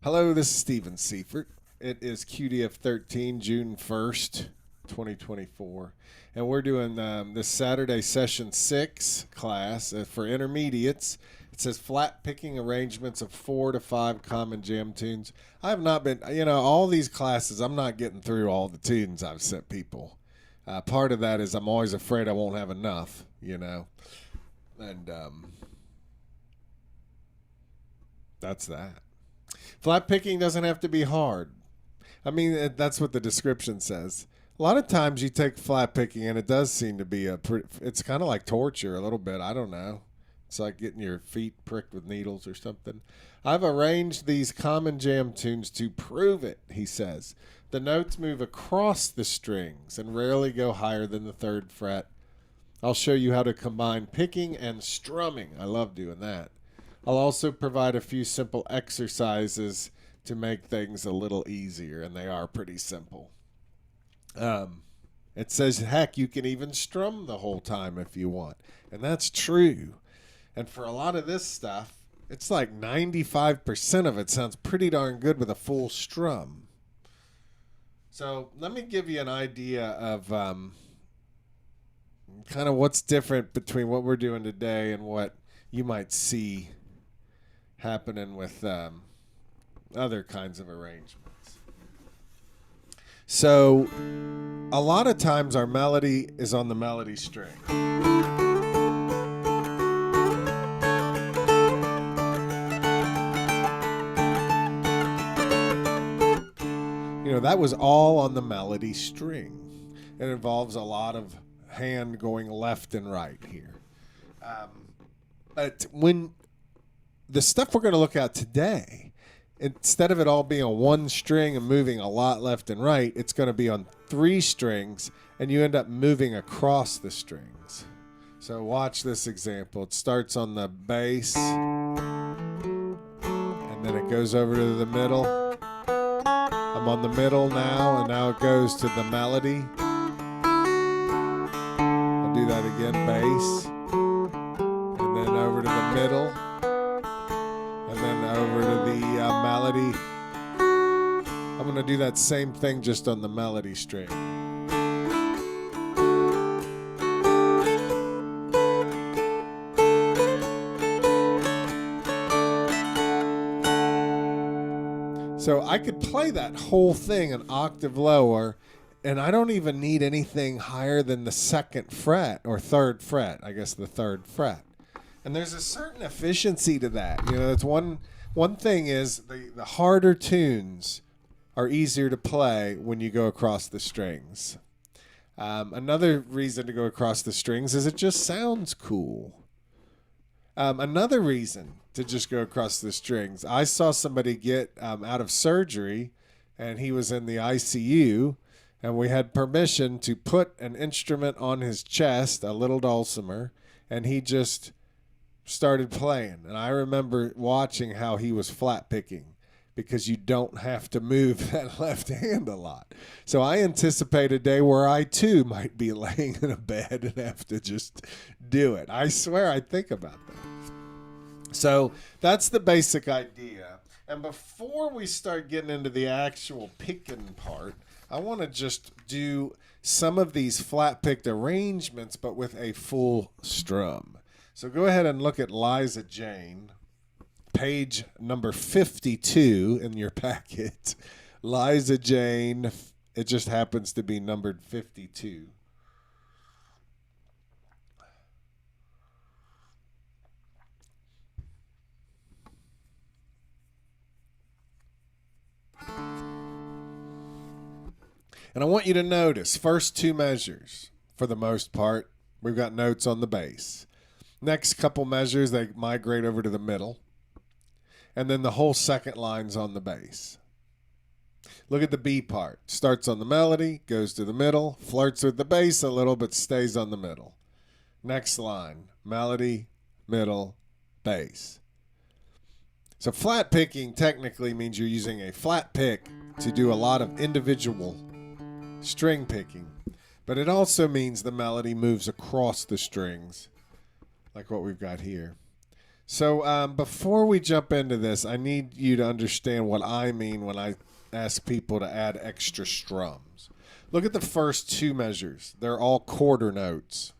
Hello, this is Steven Seifert. It is QDF 13, June 1st, 2024. And we're doing this Saturday session 6 class for intermediates. It says flat picking arrangements of 4 to 5 common jam tunes. I have not been, all these classes, I'm not getting through all the tunes I've sent people. Part of that is I'm always afraid I won't have enough, and that's that. Flat picking doesn't have to be hard. I mean, that's what the description says. A lot of times you take flat picking and it does seem to be it's kind of like torture a little bit. I don't know. It's like getting your feet pricked with needles or something. I've arranged these common jam tunes to prove it, he says. The notes move across the strings and rarely go higher than the 3rd fret. I'll show you how to combine picking and strumming. I love doing that. I'll also provide a few simple exercises to make things a little easier, and they are pretty simple. It says, heck, you can even strum the whole time if you want, and that's true. And for a lot of this stuff, it's like 95% of it sounds pretty darn good with a full strum. So let me give you an idea of kind of what's different between what we're doing today and what you might see happening with other kinds of arrangements. So a lot of times our melody is on the melody string. That was all on the melody string. It involves a lot of hand going left and right here. But when the stuff we're going to look at today, instead of it all being on one string and moving a lot left and right, it's going to be on 3 strings, and you end up moving across the strings. So watch this example. It starts on the bass, and then it goes over to the middle. I'm on the middle now, and now it goes to the melody. I'll do that again, bass, and then over to the middle. And then over to the melody. I'm going to do that same thing just on the melody string. So I could play that whole thing an octave lower, and I don't even need anything higher than the 2nd fret or 3rd fret. I guess the 3rd fret. And there's a certain efficiency to that. That's one thing is the harder tunes are easier to play when you go across the strings. Another reason to go across the strings is it just sounds cool. Another reason to just go across the strings, I saw somebody get out of surgery, and he was in the ICU, and we had permission to put an instrument on his chest, a little dulcimer, and he just started playing. And I remember watching how he was flat picking, because you don't have to move that left hand a lot. So I anticipate a day where I too might be laying in a bed and have to just do it. I swear I think about that. So that's the basic idea. And before we start getting into the actual picking part, I want to just do some of these flat picked arrangements, but with a full strum. So go ahead and look at Liza Jane, page number 52 in your packet. Liza Jane, it just happens to be numbered 52. And I want you to notice, first 2 measures, for the most part, we've got notes on the bass. Next couple measures, they migrate over to the middle. And then the whole second line's on the bass. Look at the B part. Starts on the melody, goes to the middle, flirts with the bass a little, but stays on the middle. Next line, melody, middle, bass. So flat picking technically means you're using a flat pick to do a lot of individual string picking, but it also means the melody moves across the strings, like what we've got here. So before we jump into this, I need you to understand what I mean when I ask people to add extra strums. Look at the first two measures. They're all quarter notes.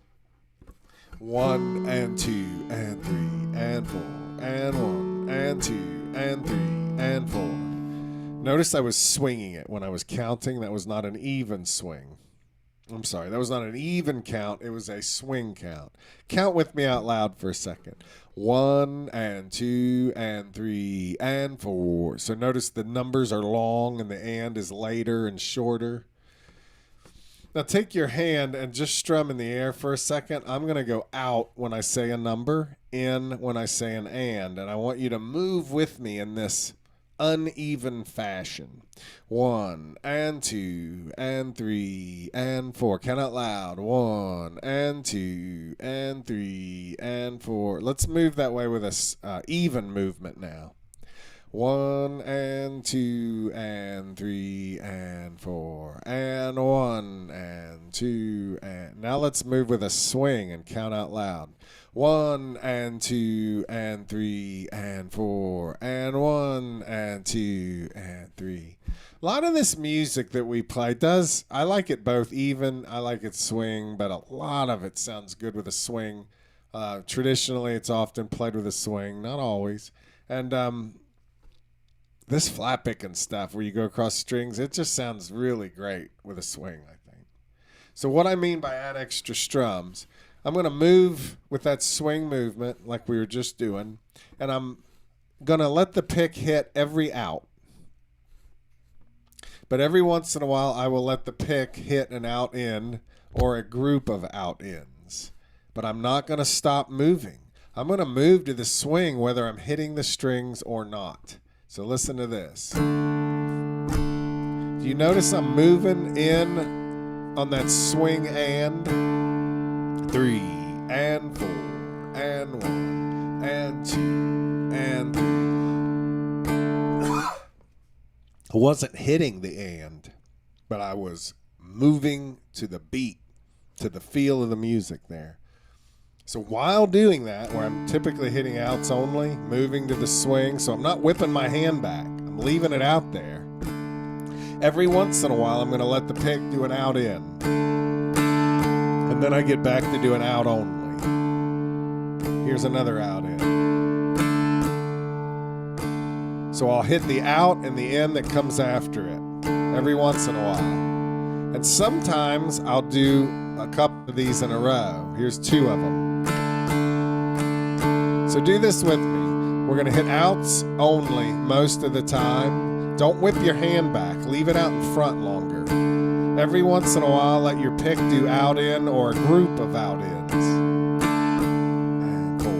1 and 2 and 3 and 4 and 1 and 2 and 3 and 4. Notice I was swinging it when I was counting. That was not an even swing. I'm sorry, that was not an even count. It was a swing count. Count with me out loud for a second. 1 and 2 and 3 and 4. So notice the numbers are long and the and is later and shorter. Now take your hand and just strum in the air for a second. I'm going to go out when I say a number, in when I say an and I want you to move with me in this uneven fashion. 1 and 2 and 3 and 4. Count out loud. 1 and 2 and 3 and 4. Let's move that way with a even movement now. 1 and 2 and 3 and 4 and 1 and 2 and now let's move with a swing and count out loud. 1 and 2 and 3 and 4 and 1 and 2 and 3. A lot of this music that we play I like it both even, I like it swing, but a lot of it sounds good with a swing. Traditionally, it's often played with a swing, not always. And this flat picking stuff where you go across strings, it just sounds really great with a swing, I think. So what I mean by add extra strums, I'm going to move with that swing movement like we were just doing, and I'm going to let the pick hit every out. But every once in a while, I will let the pick hit an out in or a group of out ins. But I'm not going to stop moving. I'm going to move to the swing whether I'm hitting the strings or not. So listen to this. Do you notice I'm moving in on that swing and? 3 and 4 and 1 and 2 and 3. I wasn't hitting the and, but I was moving to the beat, to the feel of the music there. So while doing that, where I'm typically hitting outs only, moving to the swing, so I'm not whipping my hand back. I'm leaving it out there. Every once in a while, I'm going to let the pick do an out in. And then I get back to doing out only. Here's another out in. So I'll hit the out and the in that comes after it every once in a while. And sometimes I'll do a couple of these in a row. Here's 2 of them. So do this with me. We're going to hit outs only most of the time. Don't whip your hand back. Leave it out in front longer. Every once in a while, let your pick do out in or a group of out ins. And 4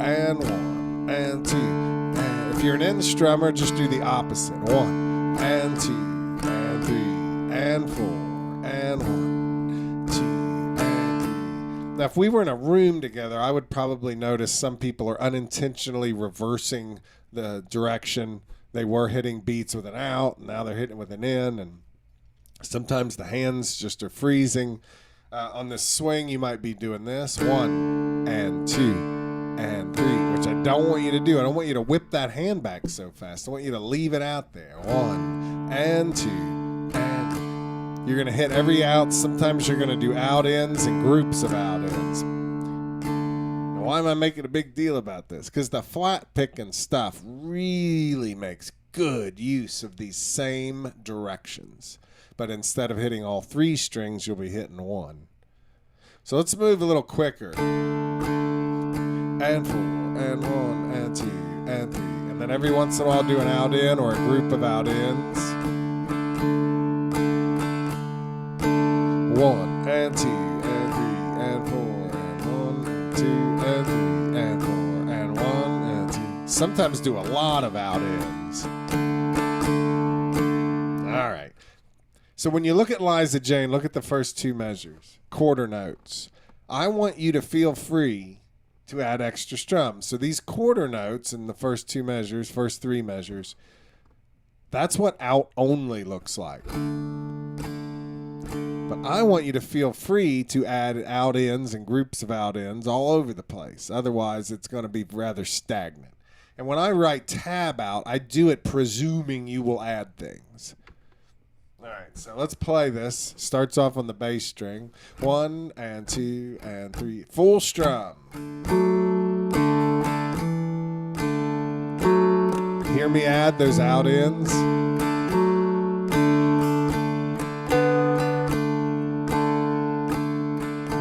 and 1 and 2. And if you're an in strummer, just do the opposite. 1 and 2 and 3 and 4 and 1, 2 and 3. Now, if we were in a room together, I would probably notice some people are unintentionally reversing the direction. They were hitting beats with an out, and now they're hitting with an in, and sometimes the hands just are freezing. On this swing, you might be doing this. 1 and 2 and 3, which I don't want you to do. I don't want you to whip that hand back so fast. I want you to leave it out there. 1 and 2 and you're going to hit every out. Sometimes you're going to do out ends and groups of out ends. Now, why am I making a big deal about this? Because the flat picking stuff really makes good use of these same directions. But instead of hitting all 3 strings, you'll be hitting 1. So let's move a little quicker. And 4, and 1, and 2, and 3. And then every once in a while, do an out in or a group of out ins. 1, and 2, and 3, and 4, and 1, and 2, and 3, and 4, and 1, and 2. Sometimes do a lot of out ins. All right. So when you look at Liza Jane, look at the first 2 measures, quarter notes. I want you to feel free to add extra strums. So these quarter notes in the first 2 measures, first 3 measures, that's what out only looks like. But I want you to feel free to add out ends and groups of out ends all over the place. Otherwise, it's going to be rather stagnant. And when I write tab out, I do it presuming you will add things. All right, so let's play this. Starts off on the bass string. 1 and 2 and 3. Full strum. Hear me add those out ends.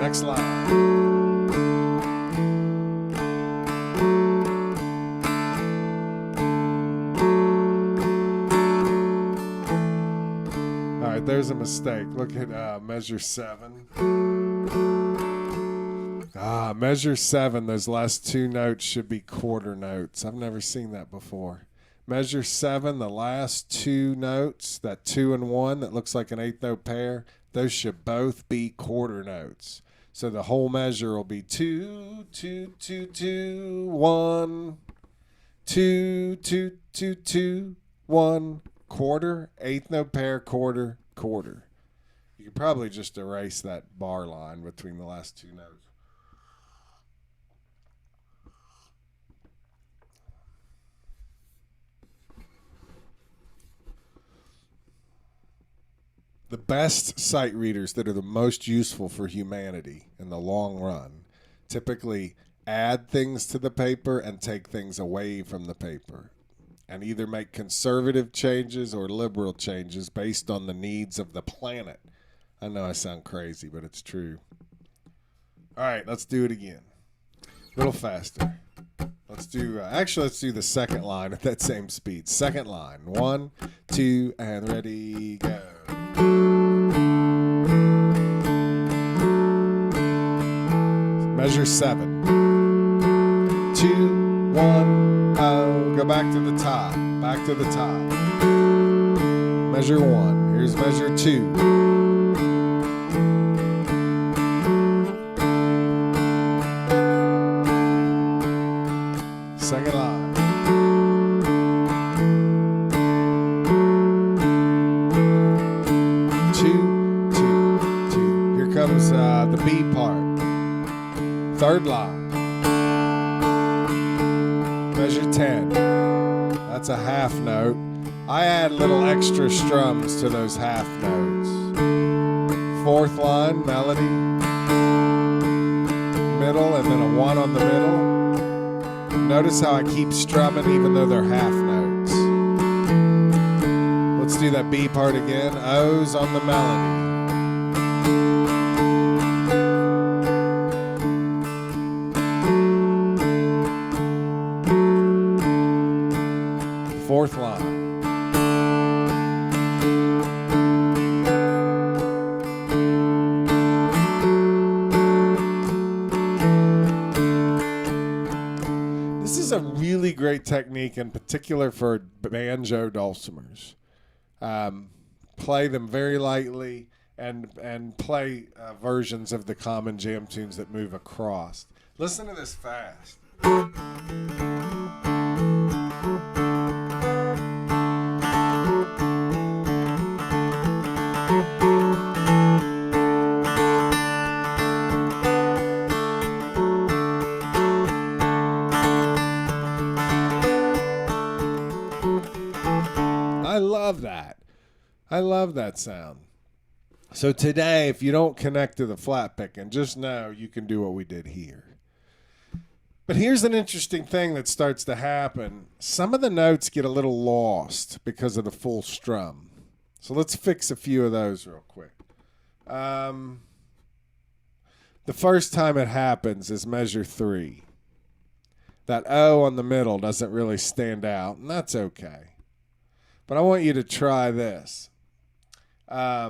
Next line. All right, there's a mistake. Look at measure 7. Measure 7, those last 2 notes should be quarter notes. I've never seen that before. Measure 7, the last 2 notes, that 2 and 1 that looks like an 8th note pair, those should both be quarter notes. So the whole measure will be 2, 2, 2, 2, 1, 2, 2, 2, 2, 1, quarter, 8th note pair, quarter, quarter. You could probably just erase that bar line between the last 2 notes. The best sight readers that are the most useful for humanity in the long run typically add things to the paper and take things away from the paper, and either make conservative changes or liberal changes based on the needs of the planet. I know I sound crazy, but it's true. All right, let's do it again. A little faster. Let's do the second line at that same speed. Second line. 1, 2, and ready, go. Measure 7. 2, 1, oh. Go back to the top. Back to the top. Measure 1. Here's measure 2. Second line. 2, 2, 2. Here comes the B part. Third line. Measure 10. That's a half note. I add little extra strums to those half notes. Fourth line, melody. Middle, and then a 1 on the middle. Notice how I keep strumming even though they're half notes. Let's do that B part again. O's on the melody. Fourth line. This is a really great technique, in particular for banjo dulcimers. Play them very lightly and play versions of the common jam tunes that move across. Listen to this fast. I love that. I love that sound. So today, if you don't connect to the flat picking, just know you can do what we did here. But here's an interesting thing that starts to happen. Some of the notes get a little lost because of the full strum. So let's fix a few of those real quick. The first time it happens is measure 3. That O on the middle doesn't really stand out, and that's okay. But I want you to try this. I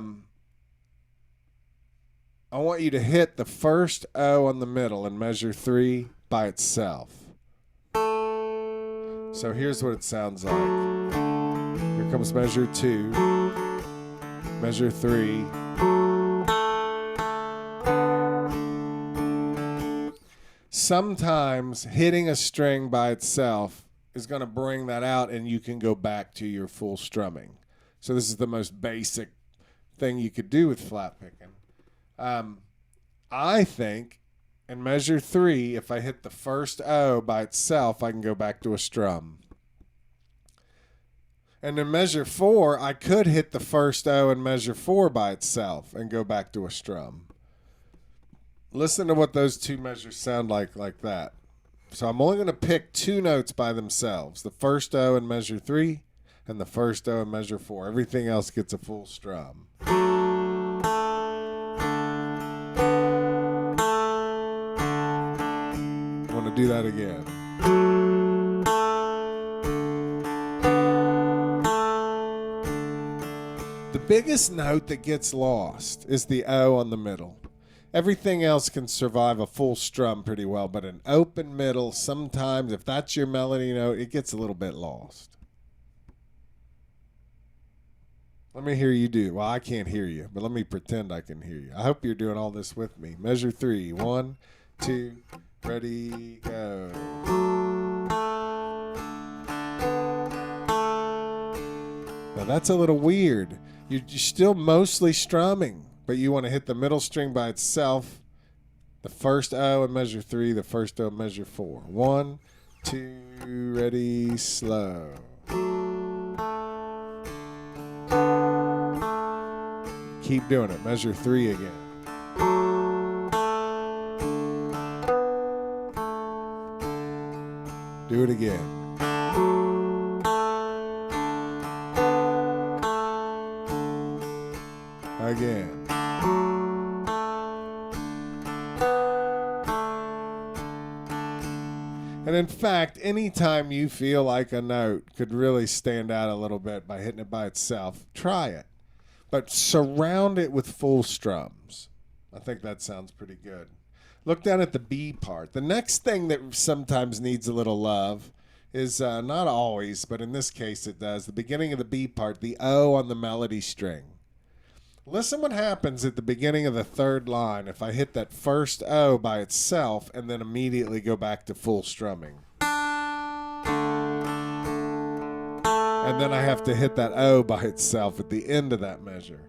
want you to hit the first O on the middle in measure 3 by itself. So here's what it sounds like. Here comes measure 2, measure 3. Sometimes hitting a string by itself is going to bring that out, and you can go back to your full strumming. So this is the most basic thing you could do with flat picking. I think in measure 3, if I hit the first O by itself, I can go back to a strum. And in measure 4, I could hit the first O in measure 4 by itself and go back to a strum. Listen to what those two measures sound like that. So I'm only going to pick 2 notes by themselves. The first O in measure 3 and the first O in measure 4. Everything else gets a full strum. I want to do that again. The biggest note that gets lost is the O on the middle. Everything else can survive a full strum pretty well, but an open middle, sometimes, if that's your melody note, it gets a little bit lost. Let me hear you do. Well, I can't hear you, but let me pretend I can hear you. I hope you're doing all this with me. Measure 3. 1, 2, ready, go. Now that's a little weird. You're still mostly strumming, but you want to hit the middle string by itself, the first O in measure 3, the first O in measure 4. 1, 2, ready, slow. Keep doing it. Measure 3 again. Do it again. Again. And in fact, anytime you feel like a note could really stand out a little bit by hitting it by itself, try it. But surround it with full strums. I think that sounds pretty good. Look down at the B part. The next thing that sometimes needs a little love is, not always, but in this case it does, the beginning of the B part, the O on the melody string. Listen what happens at the beginning of the third line if I hit that first O by itself and then immediately go back to full strumming. And then I have to hit that O by itself at the end of that measure.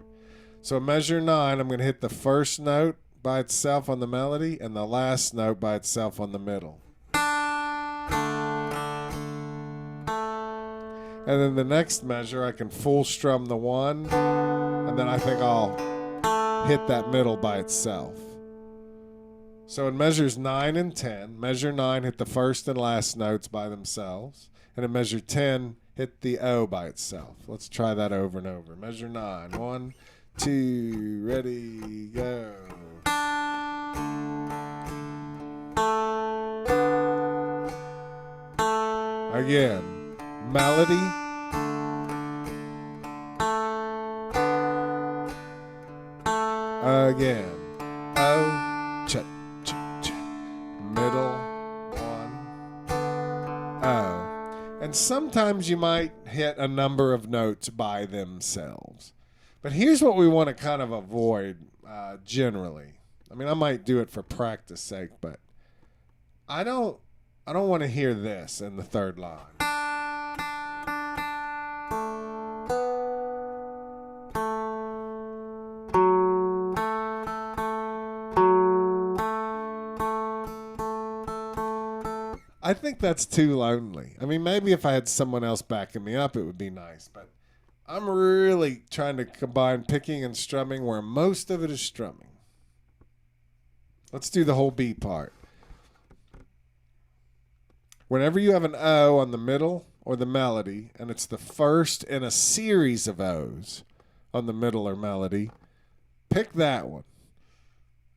So measure 9, I'm going to hit the first note by itself on the melody and the last note by itself on the middle. And then the next measure, I can full strum the 1, and then I think I'll hit that middle by itself. So in measures 9 and 10, measure 9 hit the first and last notes by themselves, and in measure 10 hit the O by itself. Let's try that over and over. Measure 9. 1, 2, ready, go. Again. Melody. Again. O, ch, ch, ch. Middle, 1, O. And sometimes you might hit a number of notes by themselves. But here's what we want to kind of avoid generally. I mean, I might do it for practice sake, but I don't want to hear this in the third line. I think that's too lonely. I mean, maybe if I had someone else backing me up, it would be nice. But I'm really trying to combine picking and strumming where most of it is strumming. Let's do the whole B part. Whenever you have an O on the middle or the melody, and it's the first in a series of O's on the middle or melody, pick that one.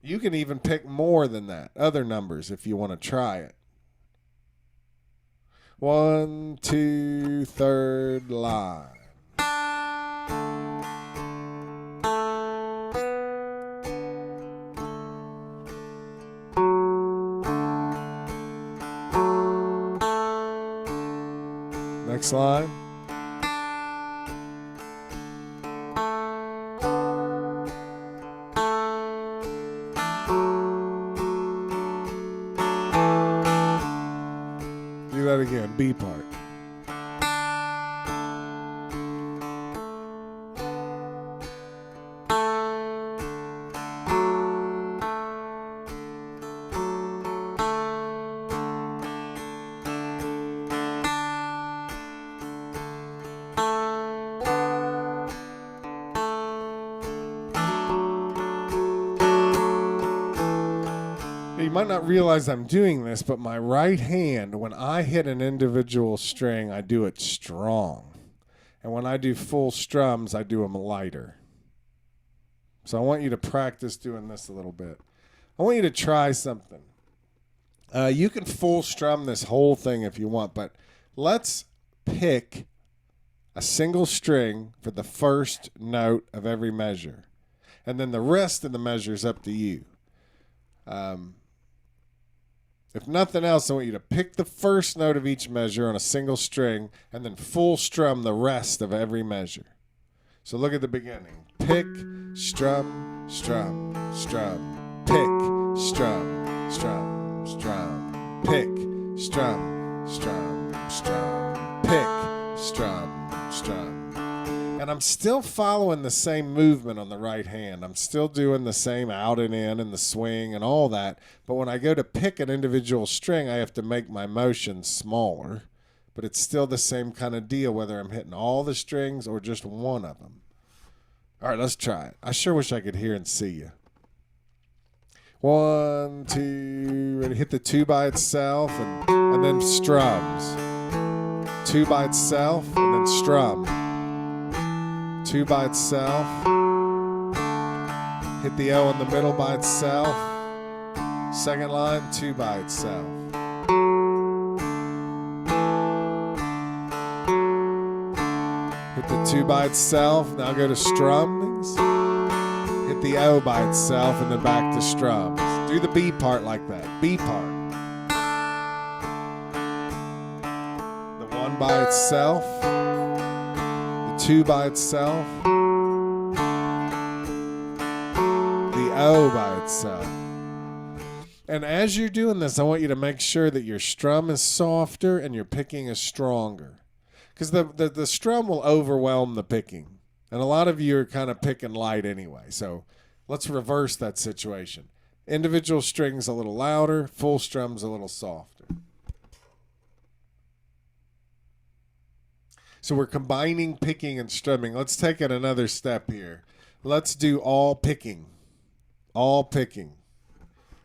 You can even pick more than that, other numbers if you want to try it. 1, 2, third line. Next line. Do that again, B part. might not realize I'm doing this, but my right hand, when I hit an individual string, I do it strong. And when I do full strums, I do them lighter. So I want you to practice doing this a little bit. I want you to try something. You can full strum this whole thing if you want, but let's pick a single string for the first note of every measure. And then the rest of the measure is up to you. If nothing else, I want you to pick the first note of each measure on a single string and then full strum the rest of every measure. So look at the beginning. Pick, strum, strum, strum. Pick, strum, strum, strum. Pick, strum, strum, strum. Pick, strum, strum. And I'm still following the same movement on the right hand. I'm still doing the same out and in and the swing and all that. But when I go to pick an individual string, I have to make my motion smaller. But it's still the same kind of deal, whether I'm hitting all the strings or just one of them. All right, let's try it. I sure wish I could hear and see you. 1, 2, ready? Hit the 2 by itself and then strums. 2 by itself and then strum. 2 by itself. Hit the O in the middle by itself. Second line, 2 by itself. Hit the 2 by itself. Now go to strums. Hit the O by itself and then back to strums. Do the B part like that. B part. The 1 by itself. 2 by itself, the O by itself. And as you're doing this, I want you to make sure that your strum is softer and your picking is stronger. Because the strum will overwhelm the picking. And a lot of you are kind of picking light anyway. So let's reverse that situation. Individual strings a little louder, full strums a little softer. So we're combining picking and strumming. Let's take it another step here. Let's do all picking. All picking.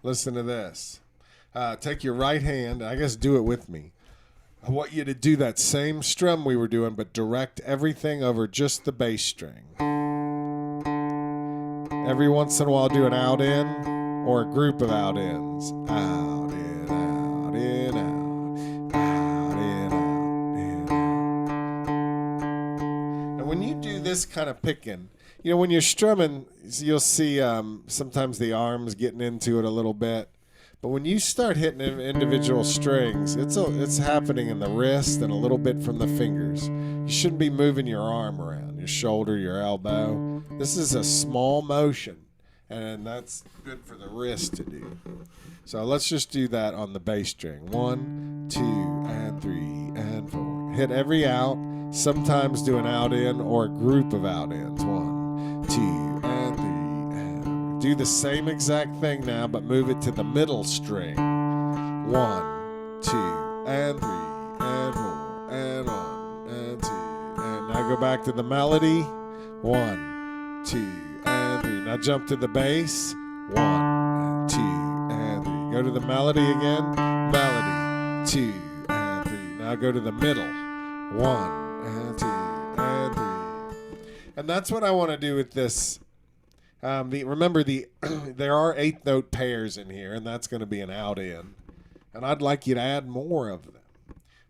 Listen to this. Take your right hand, I guess do it with me. I want you to do that same strum we were doing, but direct everything over just the bass string. Every once in a while do an out in or a group of out ins. Out in, out in, out. When you do this kind of picking, you know, when you're strumming, you'll see sometimes the arms getting into it a little bit. But when you start hitting individual strings, it's happening in the wrist and a little bit from the fingers. You shouldn't be moving your arm around, your shoulder, your elbow. This is a small motion, and that's good for the wrist to do. So let's just do that on the bass string. 1, 2, and 3, and 4. Hit every out. Sometimes do an out in or a group of out ins. 1, 2, and 3, and do the same exact thing now, but move it to the middle string. 1, 2, and 3, and 4, and 1, and 2, and now go back to the melody. 1, 2, and 3. Now jump to the bass. 1, 2, and 3. Go to the melody again. Melody. 2, and 3. Now go to the middle. 1. And 2, and 3. And that's what I want to do with this. Remember, there are 8-note pairs in here, and that's going to be an out in. And I'd like you to add more of them.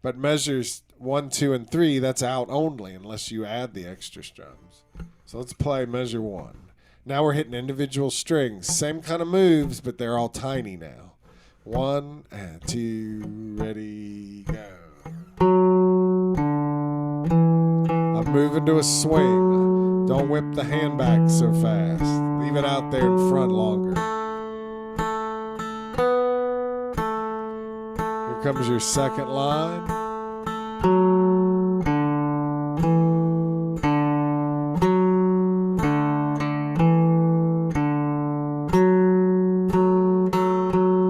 But measures 1, 2, and 3, that's out only unless you add the extra strums. So let's play measure 1. Now we're hitting individual strings. Same kind of moves, but they're all tiny now. 1 and 2, ready, go. I'm moving to a swing. Don't whip the hand back so fast. Leave it out there in front longer. Here comes your second line.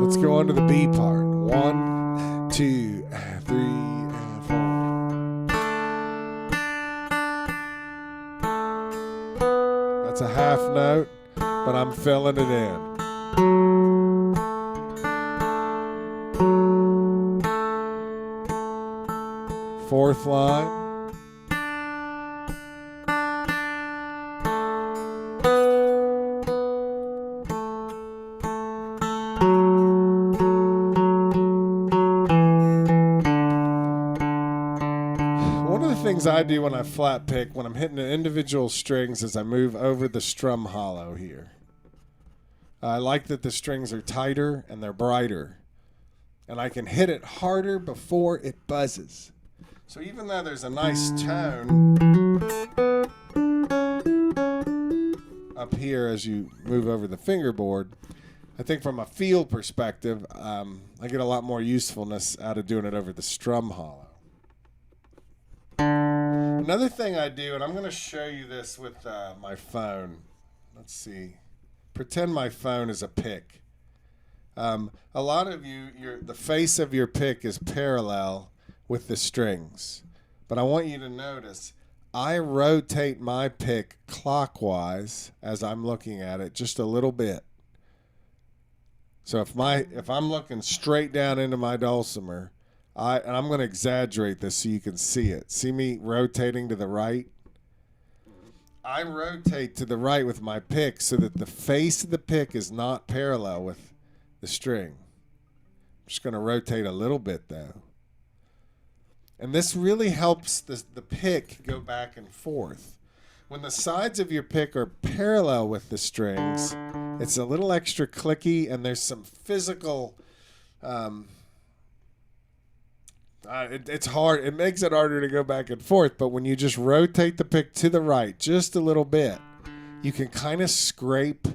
Let's go on to the B part. 1, 2, 3, and 4. That's a half note, but I'm filling it in. 4th line. One of the things I do when I flat pick, when I'm hitting the individual strings, is I move over the strum hollow here. I like that the strings are tighter and they're brighter. And I can hit it harder before it buzzes. So even though there's a nice tone up here as you move over the fingerboard, I think from a feel perspective, I get a lot more usefulness out of doing it over the strum hollow. Another thing I do, and I'm going to show you this with my phone. Let's see. Pretend my phone is a pick. A lot of you, the face of your pick is parallel with the strings. But I want you to notice, I rotate my pick clockwise as I'm looking at it just a little bit. So if I'm looking straight down into my dulcimer, and I'm going to exaggerate this so you can see it. See me rotating to the right? I rotate to the right with my pick so that the face of the pick is not parallel with the string. I'm just going to rotate a little bit though. And this really helps the pick go back and forth. When the sides of your pick are parallel with the strings, it's a little extra clicky and there's some physical... it's hard. It makes it harder to go back and forth, but when you just rotate the pick to the right just a little bit, you can kind of scrape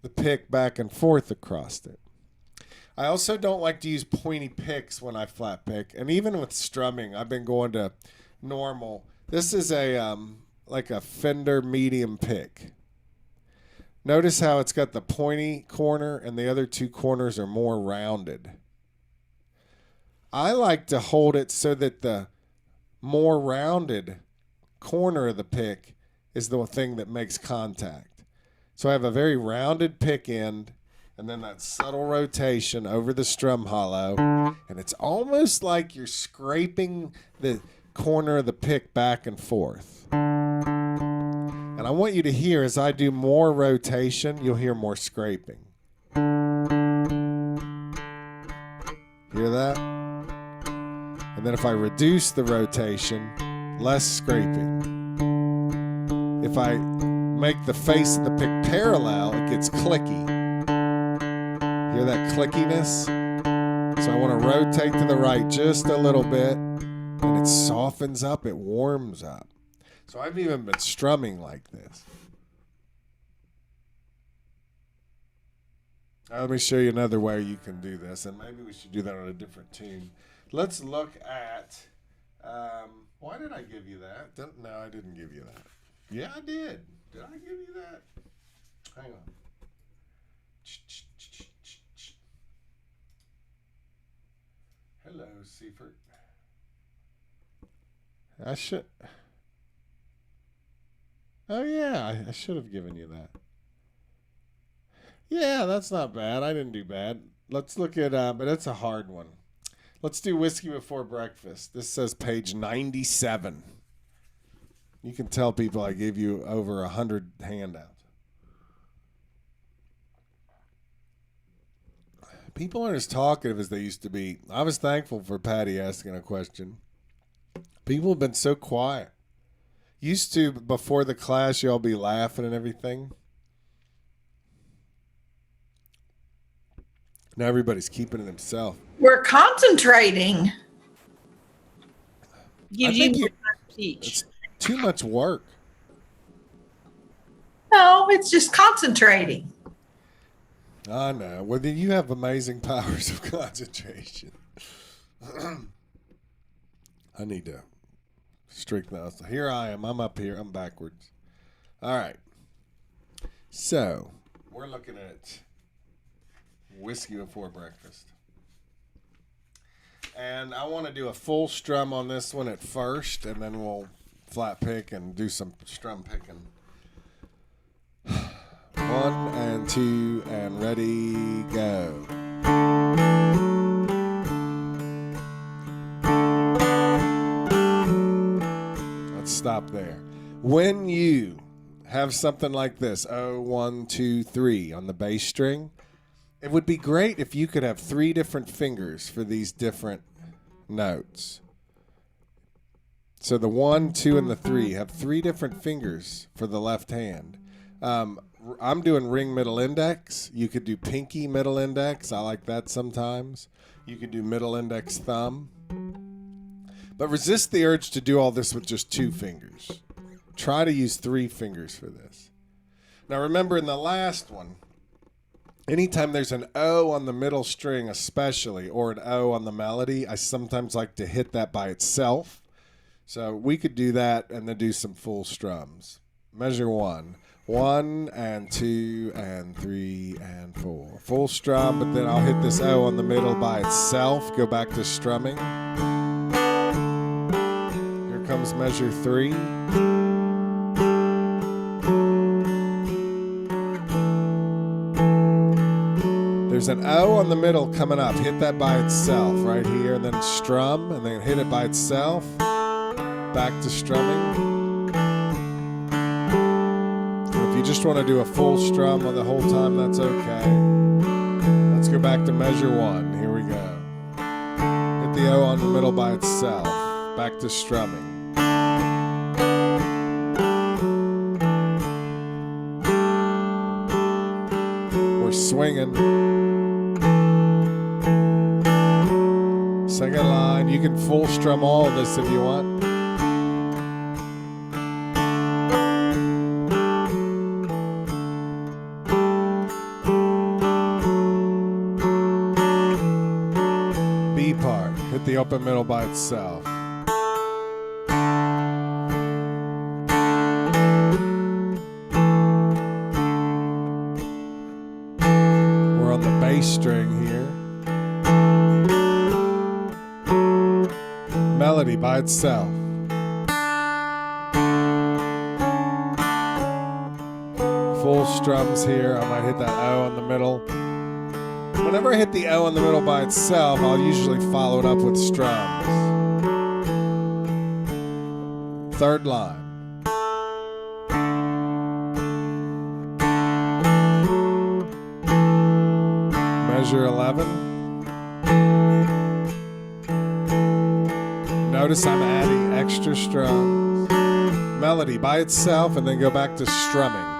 the pick back and forth across it. I also don't like to use pointy picks when I flat pick, and even with strumming, I've been going to normal. This is a like a Fender medium pick. Notice how it's got the pointy corner and the other two corners are more rounded. I like to hold it so that the more rounded corner of the pick is the thing that makes contact. So I have a very rounded pick end and then that subtle rotation over the strum hollow. And it's almost like you're scraping the corner of the pick back and forth. And I want you to hear, as I do more rotation, you'll hear more scraping. Hear that? And then if I reduce the rotation, less scraping. If I make the face of the pick parallel, it gets clicky. Hear that clickiness? So I want to rotate to the right just a little bit, and it softens up, it warms up. So I've even been strumming like this. Let me show you another way you can do this, and maybe we should do that on a different tune. Let's look at, why did I give you that? No, I didn't give you that. Yeah, I did. Did I give you that? Hang on. Hello, Seifert. I should. Oh, yeah, I should have given you that. Yeah, that's not bad. I didn't do bad. Let's look at, but it's a hard one. Let's do Whiskey Before Breakfast. This says page 97. You can tell people I gave you over 100 handouts. People aren't as talkative as they used to be. I was thankful for Patty asking a question. People have been so quiet. Used to, before the class, y'all be laughing and everything. Now everybody's keeping it himself. We're concentrating. Gives you more time to teach. It's too much work. No, it's just concentrating. I know. Well, then you have amazing powers of concentration. I need to straighten out. So here I am. I'm up here. I'm backwards. All right. So we're looking at Whiskey Before Breakfast. And I want to do a full strum on this one at first, and then we'll flat pick and do some strum picking. 1 and 2 and ready, go. stop there. When you have something like this, 0, 1, 2, 3 on the bass string, it would be great if you could have 3 different fingers for these different notes. So the 1, 2, and the 3 have 3 different fingers for the left hand. I'm doing ring middle index. You could do pinky middle index. I like that sometimes. You could do middle index thumb. But resist the urge to do all this with just 2 fingers. Try to use 3 fingers for this. Now remember, in the last one, anytime there's an O on the middle string especially, or an O on the melody, I sometimes like to hit that by itself. So we could do that and then do some full strums. Measure 1. 1 and 2 and 3 and 4. Full strum, but then I'll hit this O on the middle by itself. Go back to strumming. Here comes measure 3. There's an O on the middle coming up. Hit that by itself right here, and then strum, and then hit it by itself. Back to strumming. If you just want to do a full strum the whole time, that's okay. Let's go back to measure 1. Here we go. Hit the O on the middle by itself. Back to strumming. We're swinging. Second line. You can full strum all of this if you want. Part. Hit the open middle by itself. We're on the bass string here. Melody by itself. Full strums here. I might hit that O in the middle. Whenever I hit the O in the middle by itself, I'll usually follow it up with strums. Third line. Measure 11. Notice I'm adding extra strums. Melody by itself, and then go back to strumming.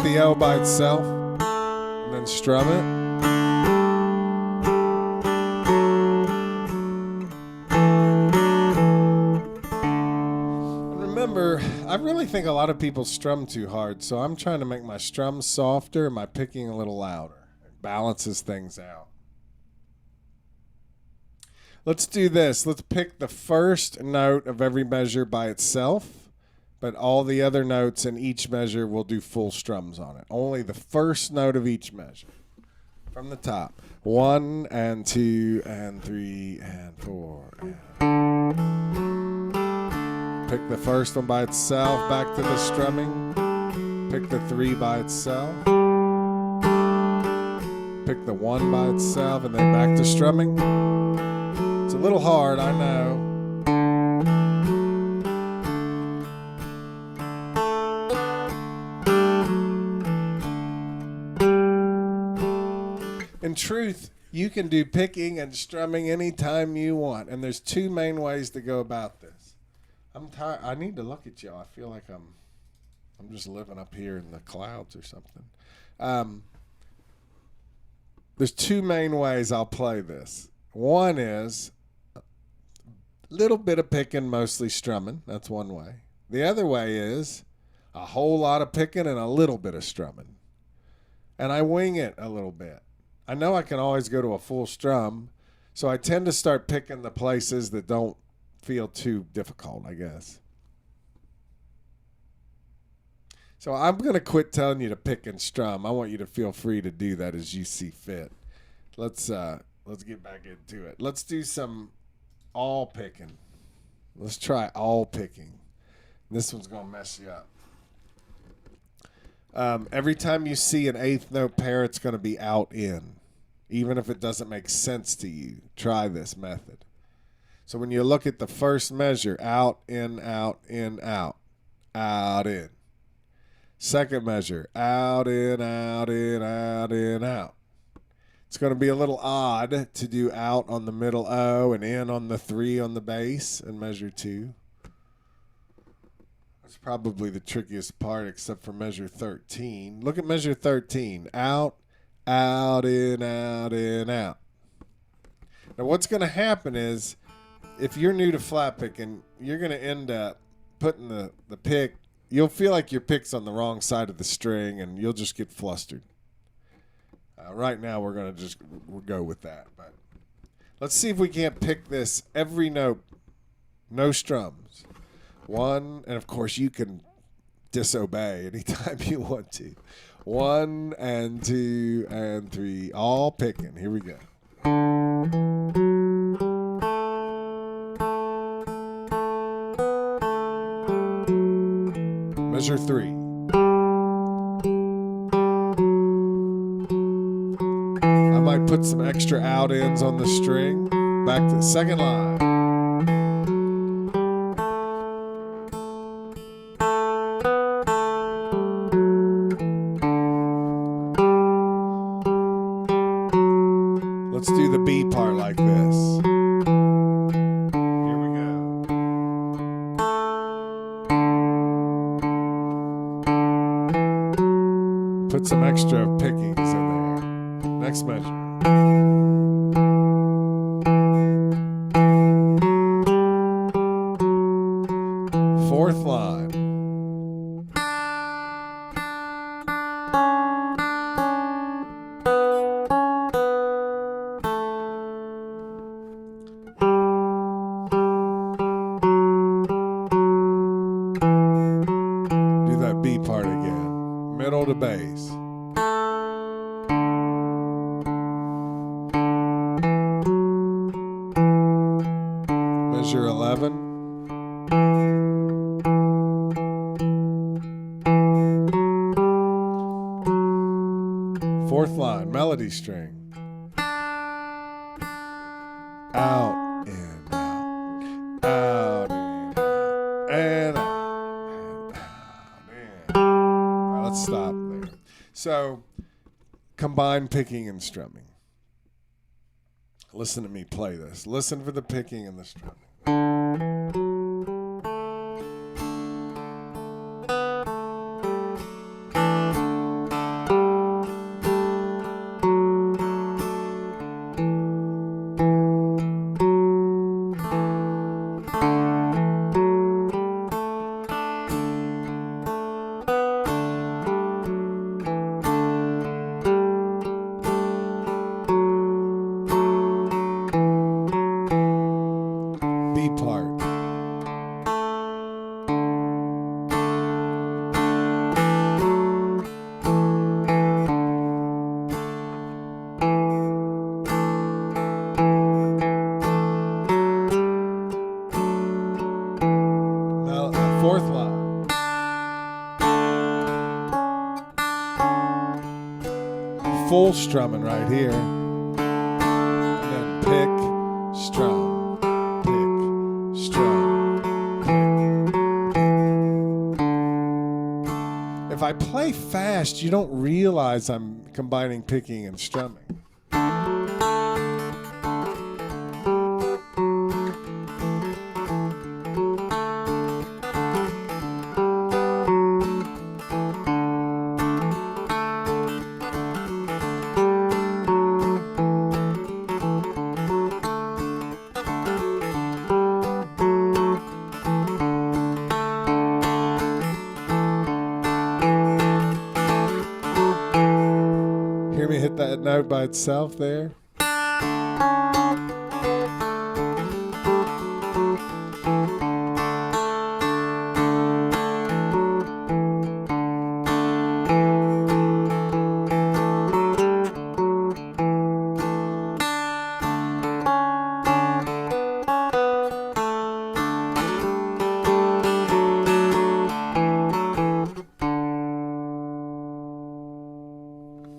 The O by itself, and then strum it. And remember, I really think a lot of people strum too hard, so I'm trying to make my strums softer and my picking a little louder. It balances things out. Let's do this. Let's pick the first note of every measure by itself. But all the other notes in each measure will do full strums on it. Only the first note of each measure. From the top. 1 and 2 and 3 and 4. Pick the first one by itself. Back to the strumming. Pick the 3 by itself. Pick the 1 by itself, and then back to strumming. It's a little hard, I know. In truth, you can do picking and strumming anytime you want, and there's 2 main ways to go about this. I'm tired. I need to look at y'all. I feel like I'm just living up here in the clouds or something. There's 2 main ways I'll play this. One is a little bit of picking, mostly strumming. That's one way. The other way is a whole lot of picking and a little bit of strumming. And I wing it a little bit. I know I can always go to a full strum, so I tend to start picking the places that don't feel too difficult, I guess. So I'm going to quit telling you to pick and strum. I want you to feel free to do that as you see fit. Let's get back into it. Let's do some all picking. Let's try all picking. This one's going to mess you up. Every time you see an 8th note pair, it's going to be out in. Even if it doesn't make sense to you, try this method. So when you look at the first measure, out, in, out, in, out, out, in. Second measure, out, in, out, in, out, in, out. It's going to be a little odd to do out on the middle O and in on the 3 on the base and measure 2. That's probably the trickiest part except for measure 13. Look at measure 13. Out, out, in, out, in, out. Now what's going to happen is if you're new to flat picking, you're going to end up putting the pick. You'll feel like your pick's on the wrong side of the string and you'll just get flustered. Right now we're going to we'll go with that. But let's see if we can't pick this every note. No strums. 1, and of course you can disobey anytime you want to. 1 and 2 and 3, all picking. Here we go. Measure 3. I might put some extra out ends on the string. Back to the second line. Let's do the B part like this. Here we go. Put some extra pickings in there. Next measure. Fourth line. Do that B part again. Middle to bass. Measure 11. Fourth line, melody string. Out, in, out. Out, in, out. And out. And out, in. All right, let's stop there. So, combine picking and strumming. Listen to me play this. Listen for the picking and the strumming. B part. Now, fourth line. Full strumming right here. And then pick, strum, pick, strum, pick. If I play fast, you don't realize I'm combining picking and strumming. Hear me hit that note by itself there?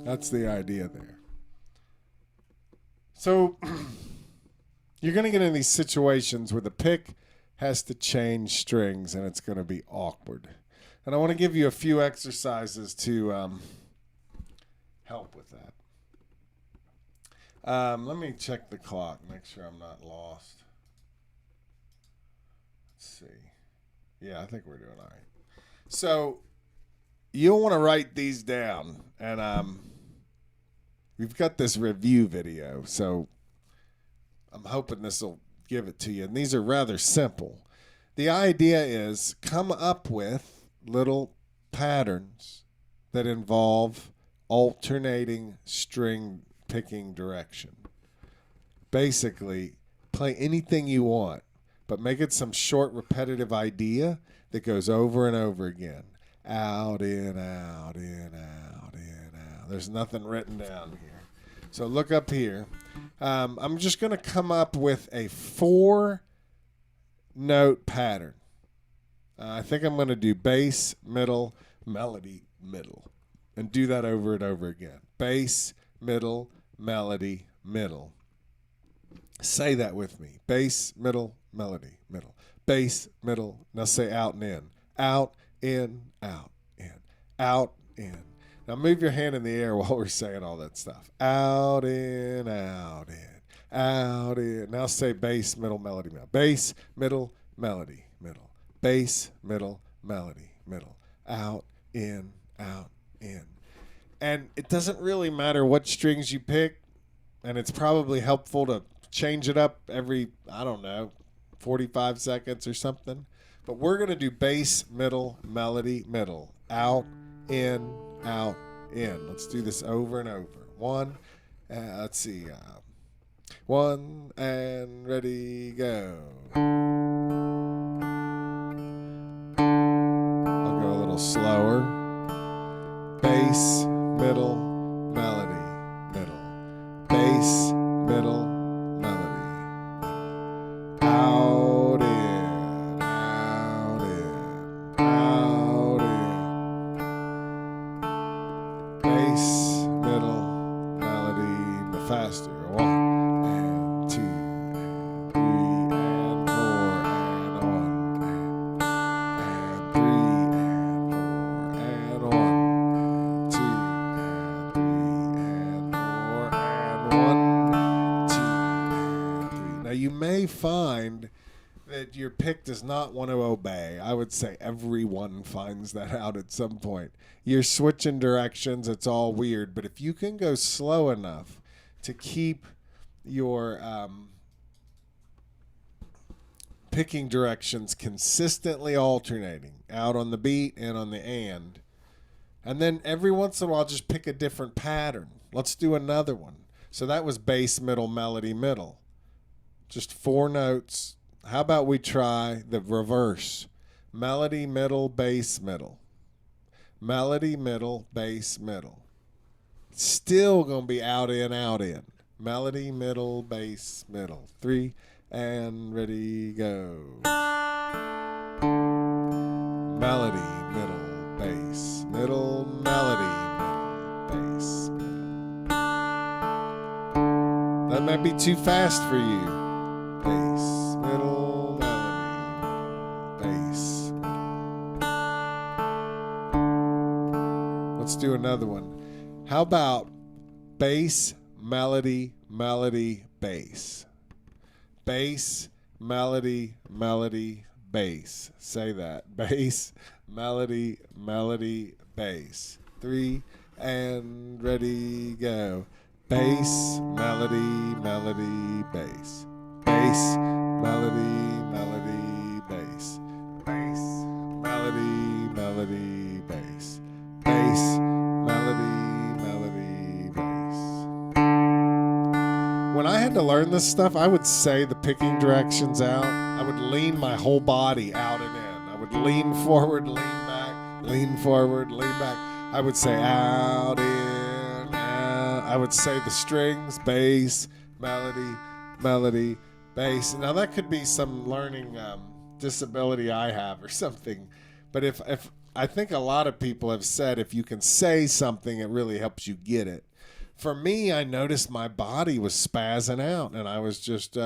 That's the idea there. So You're going to get in these situations where the pick has to change strings, and it's going to be awkward. And I want to give you a few exercises to help with that. Let me check the clock, make sure I'm not lost. Let's see. Yeah, I think we're doing all right. So you'll want to write these down, and we've got this review video, so I'm hoping this will give it to you. And these are rather simple. The idea is come up with little patterns that involve alternating string picking direction. Basically, play anything you want, but make it some short, repetitive idea that goes over and over again. Out, in, out, in, out, in, out. There's nothing written down here. So look up here. I'm just going to come up with a 4-note pattern. I think I'm going to do bass, middle, melody, middle. And do that over and over again. Bass, middle, melody, middle. Say that with me. Bass, middle, melody, middle. Bass, middle. Now say out and in. Out, in, out, in. Out, in. Now move your hand in the air while we're saying all that stuff. Out, in, out, in. Out, in. Now say bass, middle, melody, middle. Bass, middle, melody, middle. Bass, middle, melody, middle. Out, in, out, in. And it doesn't really matter what strings you pick, and it's probably helpful to change it up every, 45 seconds or something. But we're going to do bass, middle, melody, middle. Out, in, out, in. Let's do this over and over. Let's see. 1 and ready, go. I'll go a little slower. Bass, middle, melody, middle. Bass, middle, melody, middle. Out, in, out, in, out, in. Bass, middle, melody, faster. 1 and 2 and 3 and 4 and 1 and 3 and 4 and 1. 2 and 3 and 4 and 1, 2 and 3. Now you may find that your pick does not want to obey. I would say everyone finds that out at some point. You're switching directions, it's all weird, but if you can go slow enough to keep your picking directions consistently alternating, out on the beat and on the and then every once in a while just pick a different pattern. Let's do another one. So that was bass, middle, melody, middle. Just 4 notes. How about we try the reverse? Melody, middle, bass, middle. Melody, middle, bass, middle. Still going to be out, in, out, in. Melody, middle, bass, middle. 3 and ready, go. Melody, middle, bass, middle, melody, middle, bass, middle. That might be too fast for you. Bass, middle, melody, bass, middle. Let's do another one. How about bass, melody, melody, bass? Bass, melody, melody, bass. Say that. Bass, melody, melody, bass. 3 and ready, go. Bass, melody, melody, bass. Bass, melody, melody, bass. Bass, melody, melody, bass. Bass, melody, melody, bass. When I had to learn this stuff, I would say the picking directions out. I would lean my whole body out and in. I would lean forward, lean back, lean forward, lean back. I would say out, in, out. I would say the strings, bass, melody, melody, bass. Now that could be some learning disability I have or something. But if I think a lot of people have said if you can say something, it really helps you get it. for me, I noticed my body was spazzing out, and I was just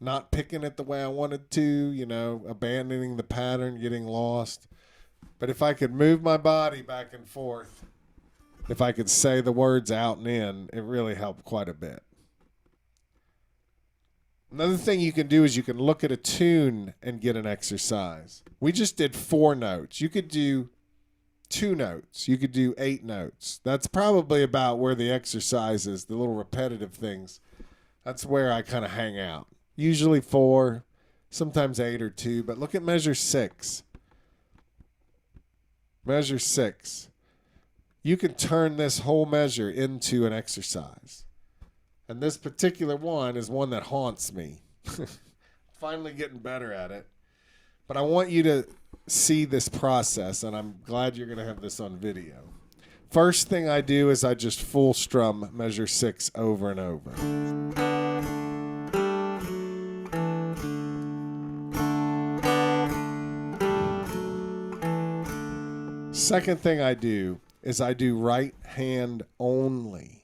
not picking it the way I wanted to, abandoning the pattern, getting lost. But if I could move my body back and forth, if I could say the words out and in, it really helped quite a bit. Another thing you can do is you can look at a tune and get an exercise. We just did 4 notes. You could do 2 notes. You could do 8 notes. That's probably about where the exercise is, the little repetitive things. That's where I kind of hang out. Usually 4, sometimes 8 or 2, but look at measure 6. Measure 6. You can turn this whole measure into an exercise. And this particular one is one that haunts me. Finally getting better at it. But I want you to see this process, and I'm glad you're going to have this on video. First thing I do is I just full strum measure 6 over and over. Second thing I do is I do right hand only.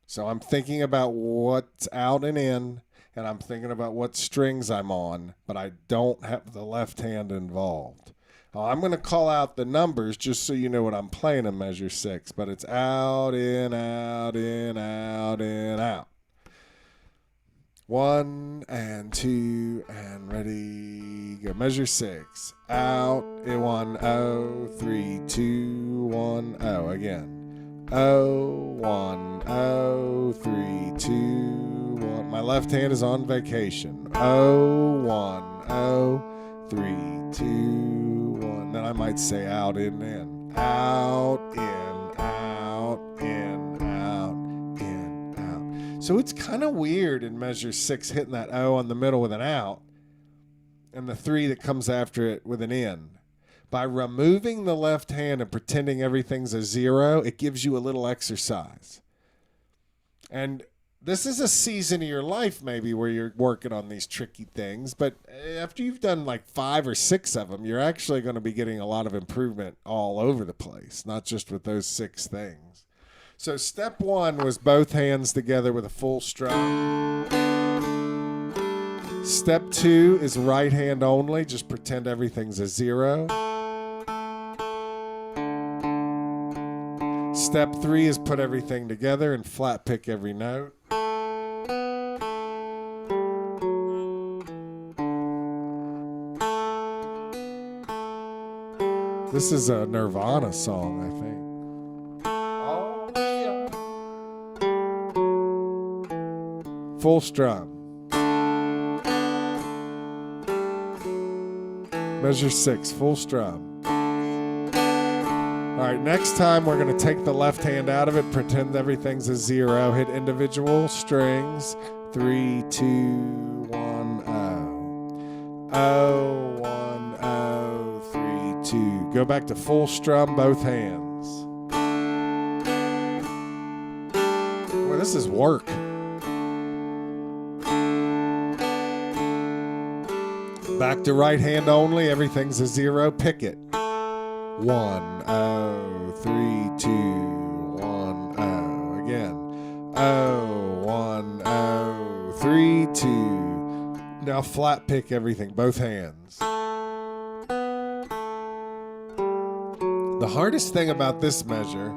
So I'm thinking about what's out and in, and I'm thinking about what strings I'm on, but I don't have the left hand involved. I'm going to call out the numbers just so you know what I'm playing in measure 6, but it's out, in, out, in, out, in, out. 1 and 2 and ready, go. Measure 6. Out, in 1, 0, 3, 2, 1, 0. Again. 0, 1, 0, 3, 2, 1. My left hand is on vacation. 0, 1, 0, 3, 2, 1. Then I might say out, in, in. Out, in, out, in, out, in, out. So it's kind of weird in measure 6 hitting that O on the middle with an out and the 3 that comes after it with an in. By removing the left hand and pretending everything's a 0, it gives you a little exercise. And this is a season of your life maybe where you're working on these tricky things, but after you've done like 5 or 6 of them, you're actually going to be getting a lot of improvement all over the place, not just with those 6 things. So step 1 was both hands together with a full strum. Step 2 is right hand only, just pretend everything's a 0. Step 3 is put everything together and flat pick every note. This is a Nirvana song, I think. Full strum. Measure 6, full strum. All right, next time we're going to take the left hand out of it, pretend everything's a 0, hit individual strings, 3, 2, 1, 0. 0, 1, 0, 3, 2. Go back to full strum, both hands. Boy, this is work. Back to right hand only, everything's a 0, pick it. 1, 0, 3, 2, 1, 0. Again. 0, 1, 0, 3, 2. Now flat pick everything, both hands. The hardest thing about this measure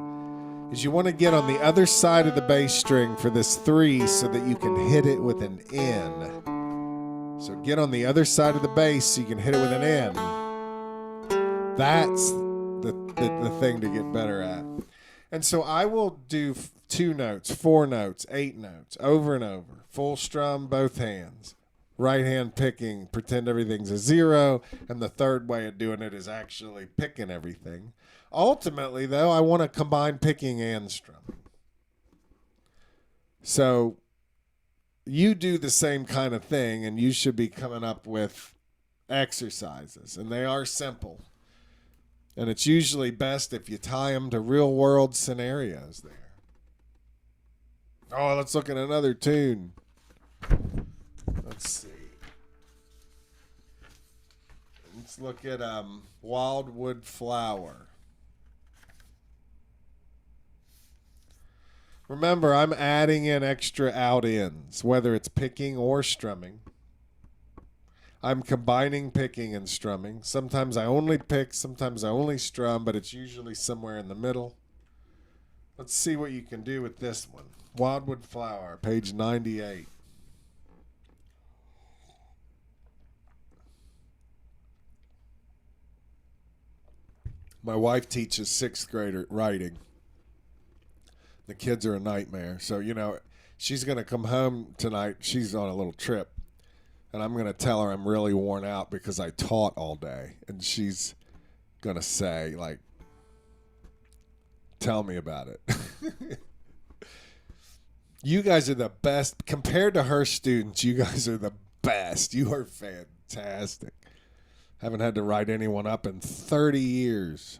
is you want to get on the other side of the bass string for this 3 so that you can hit it with an N. So get on the other side of the bass so you can hit it with an N. That's the thing to get better at. And so I will do 2 notes, 4 notes, 8 notes, over and over. Full strum, both hands. Right hand picking, pretend everything's a 0. And the third way of doing it is actually picking everything. Ultimately, though, I want to combine picking and strumming. So you do the same kind of thing, and you should be coming up with exercises. And they are simple. And it's usually best if you tie them to real world scenarios there. Oh, let's look at another tune. Let's see. Let's look at Wildwood Flower. Remember, I'm adding in extra out-ins, whether it's picking or strumming. I'm combining picking and strumming. Sometimes I only pick, sometimes I only strum, but it's usually somewhere in the middle. Let's see what you can do with this one. Wildwood Flower, page 98. My wife teaches sixth grader writing. The kids are a nightmare. So, she's going to come home tonight. She's on a little trip. And I'm going to tell her I'm really worn out because I taught all day. And she's going to say, like, tell me about it. You guys are the best. Compared to her students, you guys are the best. You are fantastic. Haven't had to write anyone up in 30 years.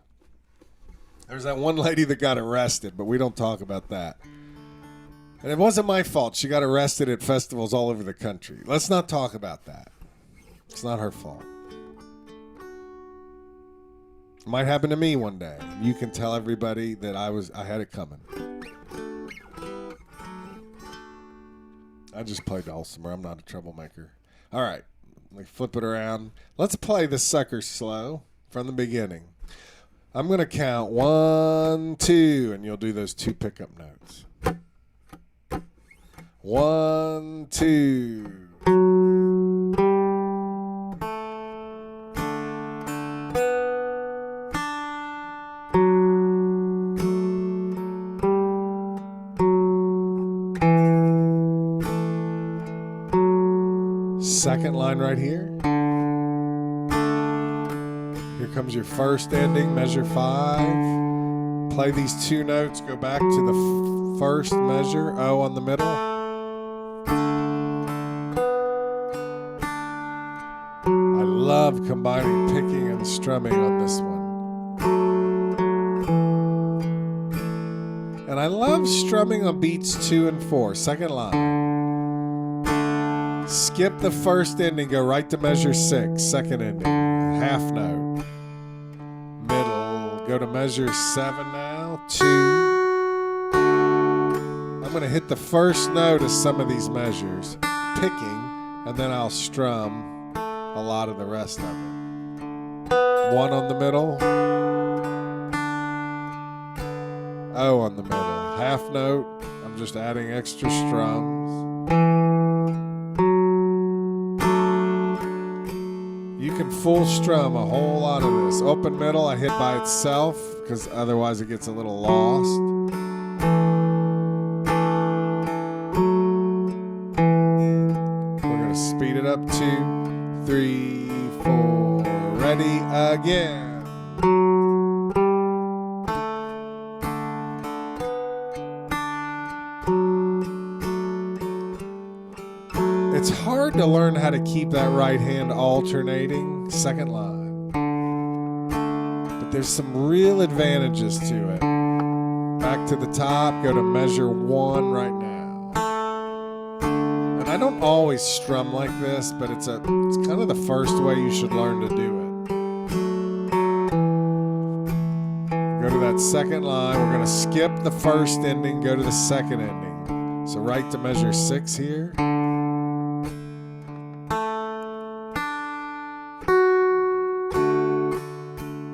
There's that one lady that got arrested, but we don't talk about that. And it wasn't my fault. She got arrested at festivals all over the country. Let's not talk about that. It's not her fault. It might happen to me one day. You can tell everybody that I had it coming. I just play dulcimer. I'm not a troublemaker. All right. Let me flip it around. Let's play this sucker slow from the beginning. I'm going to count 1, 2, and you'll do those 2 pickup notes. 1, 2. Second line right here. Here comes your first ending, measure 5. Play these 2 notes, go back to the first measure, O on the middle. I love combining picking and strumming on this one. And I love strumming on beats 2 and 4, second line. Skip the first ending, go right to measure 6, second ending, half note. Middle, go to measure 7 now, 2. I'm going to hit the first note of some of these measures, picking, and then I'll strum a lot of the rest of it. 1 on the middle, O on the middle, half note, I'm just adding extra strums. You can full strum a whole lot of this. Open middle, I hit by itself because otherwise it gets a little lost. We're going to speed it up. 2, 3, 4. Ready again. It's hard to learn how to keep that right hand alternating, second line. But there's some real advantages to it. Back to the top, go to measure 1 right now. And I don't always strum like this, but it's kind of the first way you should learn to do it. Go to that second line. We're going to skip the first ending, go to the second ending. So right to measure 6 here.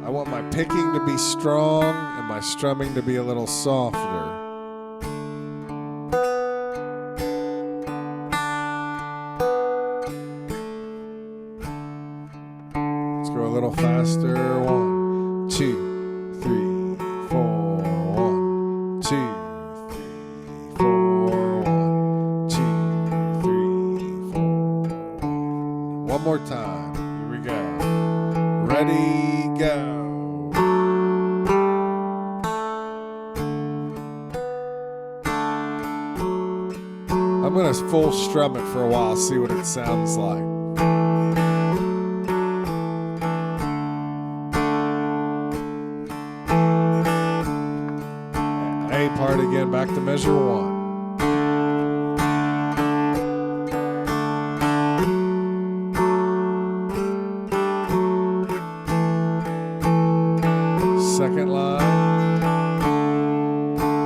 I want my picking to be strong and my strumming to be a little softer. Let's go a little faster. 1, 2, 3, 4. 1, 2, 3, 4. 1, 2, 3, 4. 1 more time. Here we go. Ready, go. I'm going to full strum it for a while, see what it sounds like. A part again, back to measure 1. Second line.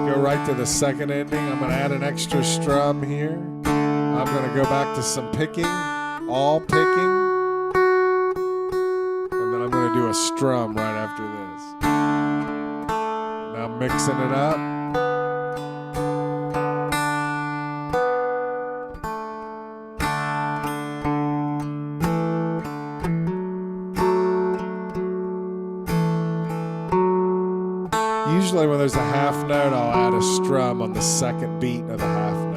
Go right back to the second ending. I'm going to add an extra strum here. I'm going to go back to some picking, all picking. And then I'm going to do a strum right after this. Now I'm mixing it up. Usually when there's a half note, I'll add a strum on the second beat of the half note.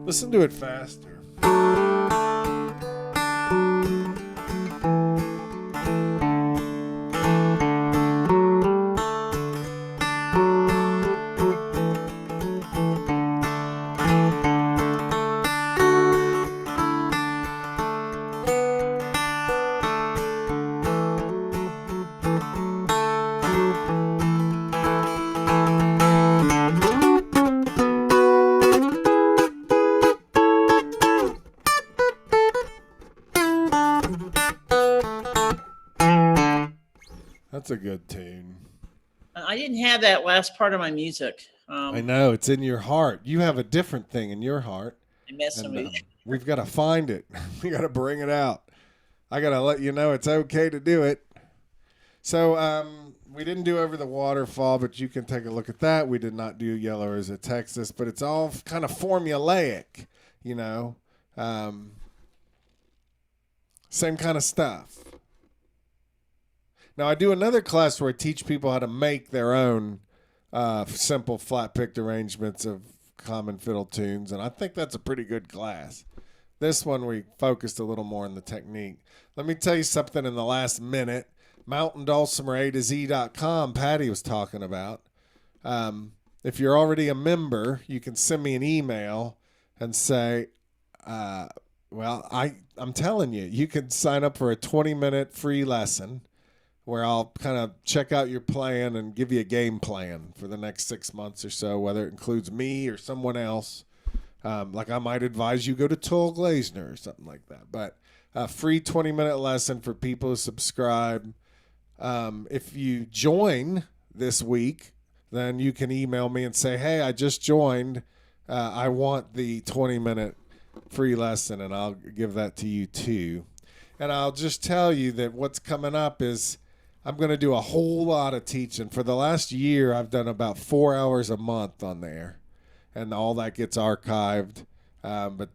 Listen to it faster. That's a good tune. I didn't have that last part of my music. I know, it's in your heart. You have a different thing in your heart. I messed And, with we've got to find it. We got to bring it out. I got to let you know it's okay to do it. So we didn't do Over the Waterfall, but you can take a look at that. We did not do Yellow Rose of Texas, but it's all kind of formulaic, you know. Same kind of stuff. Now, I do another class where I teach people how to make their own simple flat-picked arrangements of common fiddle tunes, and I think that's a pretty good class. This one, we focused a little more on the technique. Let me tell you something in the last minute. MountainDulcimer.com, Patty was talking about. If you're already a member, you can send me an email and say, well, I'm telling you, you can sign up for a 20-minute free lesson where I'll kind of check out your plan and give you a game plan for the next 6 months or so, whether it includes me or someone else. Like I might advise you go to Tull Glazner or something like that. But a free 20-minute lesson for people who subscribe. If you join this week, then you can email me and say, hey, I just joined. I want the 20-minute free lesson, and I'll give that to you too. And I'll just tell you that what's coming up is I'm going to do a whole lot of teaching. For the last year, I've done about 4 hours a month on there, and all that gets archived. But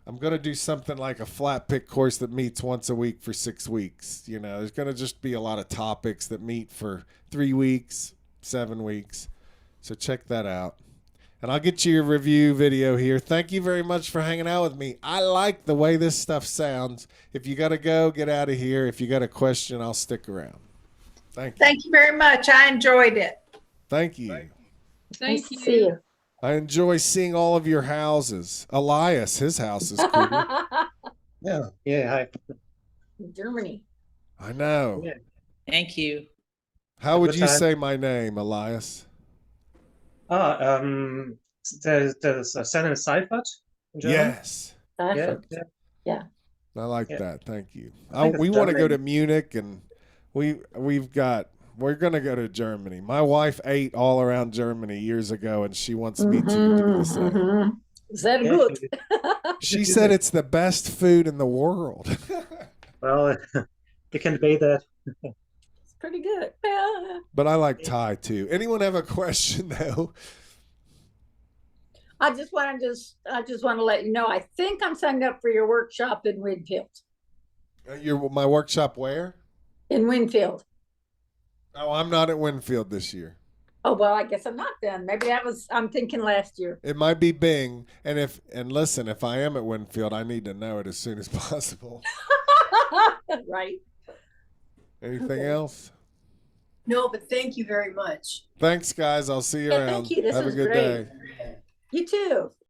I'm going to do something like a flat pick course that meets once a week for 6 weeks. You know, there's going to just be a lot of topics that meet for 3 weeks, 7 weeks. So check that out. And I'll get you a review video here. Thank you very much for hanging out with me. I like the way this stuff sounds. If you got to go, get out of here. If you got a question, I'll stick around. Thank you. Thank you very much. I enjoyed it. Thank you. Thank you. I enjoy seeing all of your houses. Elias, his house is cool. Yeah, hi. Germany. I know. Yeah. Thank you. How would you time. say my name, Elias? There's a San and Seifert in German. Yes. Yeah, Yeah. I like Yeah. that. Thank you. I think it's We want to go to German. Munich, and we're going to go to Germany. My wife ate all around Germany years ago, and she wants me to do the same. Sehr Yeah, gut. She said it's the best food in the world. well, you can debate that. It's pretty good. Yeah. But I like Thai too. Anyone have a question though? I just want to let you know, I think I'm signed up for your workshop in Winfield. My workshop where? In Winfield. Oh, I'm not at Winfield this year. Oh, well, I guess I'm not then. Maybe I'm thinking last year. It might be Bing. And listen, if I am at Winfield, I need to know it as soon as possible. Right. Anything else? No, but thank you very much. Thanks, guys. I'll see you Yeah, around. thank you. This Have a was good great. day. You too.